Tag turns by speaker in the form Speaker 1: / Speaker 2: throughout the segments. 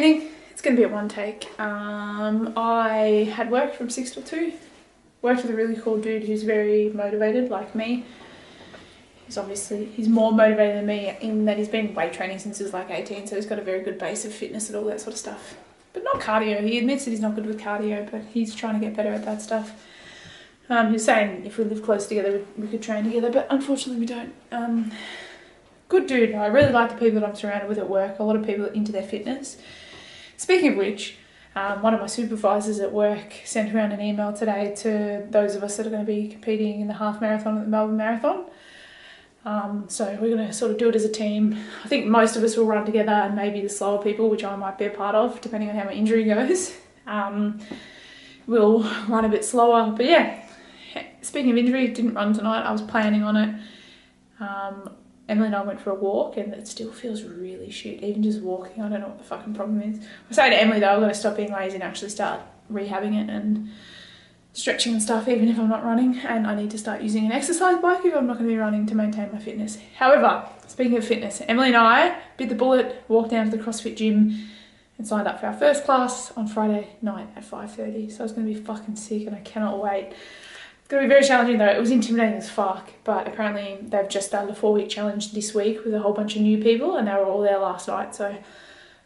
Speaker 1: evening. It's going to be a one take. I had work from 6 till 2. Worked with a really cool dude who's very motivated like me. He's more motivated than me in that he's been weight training since he was like 18, so he's got a very good base of fitness and all that sort of stuff. But not cardio. He admits that he's not good with cardio, but he's trying to get better at that stuff. He was saying if we lived close together, we could train together, but unfortunately we don't. Good dude. I really like the people that I'm surrounded with at work. A lot of people are into their fitness. Speaking of which, one of my supervisors at work sent around an email today to those of us that are going to be competing in the half marathon at the Melbourne Marathon. So we're going to sort of do it as a team. I think most of us will run together, and maybe the slower people, which I might be a part of, depending on how my injury goes, will run a bit slower. But yeah, speaking of injury, didn't run tonight. I was planning on it. Emily and I went for a walk and it still feels really shit. Even just walking, I don't know what the fucking problem is. I say to Emily though, I've got to stop being lazy and actually start rehabbing it and stretching and stuff, even if I'm not running. And I need to start using an exercise bike if I'm not going to be running to maintain my fitness. However, speaking of fitness, Emily and I bit the bullet, walked down to the CrossFit gym and signed up for our first class on Friday night at 5:30. So I was going to be fucking sick and I cannot wait. It's going to be very challenging though. It was intimidating as fuck, but apparently they've just started a 4-week challenge this week with a whole bunch of new people and they were all there last night, so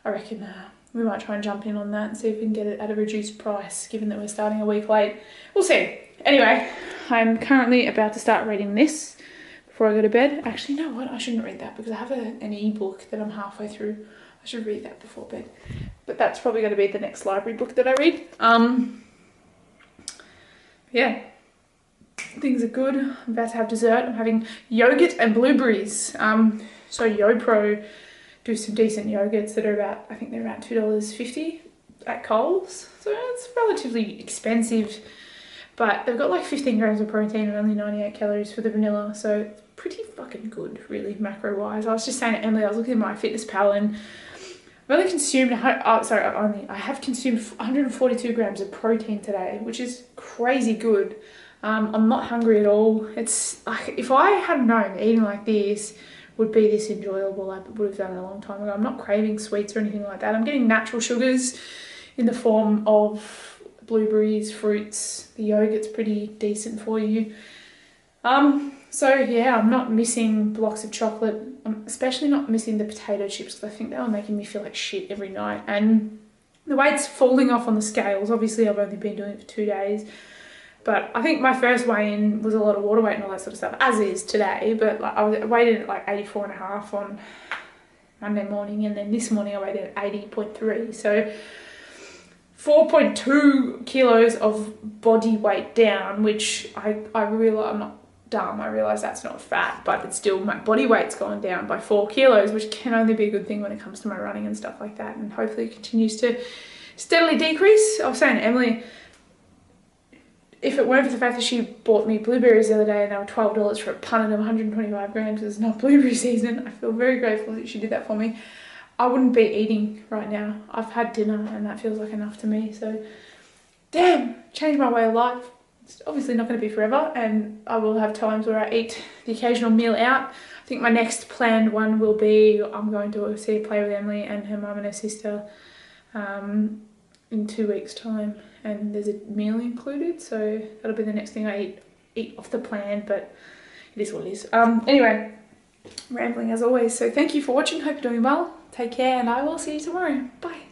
Speaker 1: I reckon we might try and jump in on that and see if we can get it at a reduced price, given that we're starting a week late. We'll see. Anyway, I'm currently about to start reading this before I go to bed. Actually, you know what? I shouldn't read that because I have an ebook that I'm halfway through. I should read that before bed. But that's probably going to be the next library book that I read. Yeah. Things are good. I'm about to have dessert. I'm having yogurt and blueberries. So YoPro do some decent yogurts that are about, I think they're around $2.50 at Coles. So it's relatively expensive, but they've got like 15 grams of protein and only 98 calories for the vanilla. So it's pretty fucking good, really, macro wise. I was just saying to Emily, I was looking at my fitness pal and I've only consumed, I have consumed 142 grams of protein today, which is crazy good. I'm not hungry at all. It's like, if I had known eating like this would be this enjoyable, I would have done it a long time ago. I'm not craving sweets or anything like that. I'm getting natural sugars in the form of blueberries, fruits. The yogurt's pretty decent for you. So yeah, I'm not missing blocks of chocolate. I'm especially not missing the potato chips because I think they were making me feel like shit every night. And the weight's falling off on the scales. Obviously, I've only been doing it for 2 days. But I think my first weigh-in was a lot of water weight and all that sort of stuff, as is today. But like, I weighed in at like 84.5 on Monday morning, and then this morning I weighed in at 80.3. So 4.2 kilos of body weight down, which I realise, I'm not dumb, I realise that's not fat, but it's still, my body weight's gone down by 4 kilos, which can only be a good thing when it comes to my running and stuff like that. And hopefully it continues to steadily decrease. I was saying to Emily, if it weren't for the fact that she bought me blueberries the other day and they were $12 for a punnet of 125 grams, it's not blueberry season. I feel very grateful that she did that for me. I wouldn't be eating right now. I've had dinner and that feels like enough to me. So, damn, changed my way of life. It's obviously not going to be forever, and I will have times where I eat the occasional meal out. I think my next planned one will be I'm going to see a play with Emily and her mum and her sister in 2 weeks' time, and there's a meal included, so that'll be the next thing I eat off the plan, but it is what it is. Anyway, rambling as always, so thank you for watching. Hope you're doing well. Take care, and I will see you tomorrow. Bye.